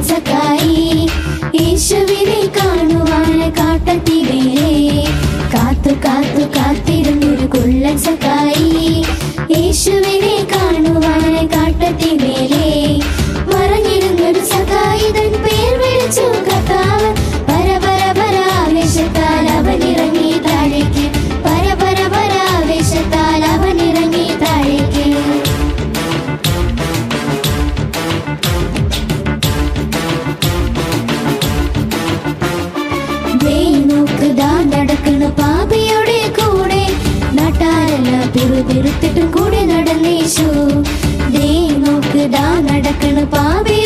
സക്കായി യേശുവിനെ കാണുവാൻ കാട്ടത്തിലേറെ കാത്തു കാത്തു കാത്തിരുന്നൊരു കുള്ളൻ സക്കായി യേശുവിനെ കാണുവാൻ കാട്ടത്തിലേറെ മറഞ്ഞിരുന്നൊരു സക്കായി തൻ പേർ വിളിച്ചു കർത്താവ് പരപരപരാവേശത്താൽ അവനിറങ്ങി താഴേക്ക് പരപരപരാവേശത്താൽ അവനിറങ്ങി താഴേക്ക് നടക്കണ പാപിയുടെ കൂടെ നാട്ടാരല്ല പിറുപിറുത്തിട്ടും കൂടെ നടന്നേശു ദേ നോക്ക് ദാ നടക്കണ പാപി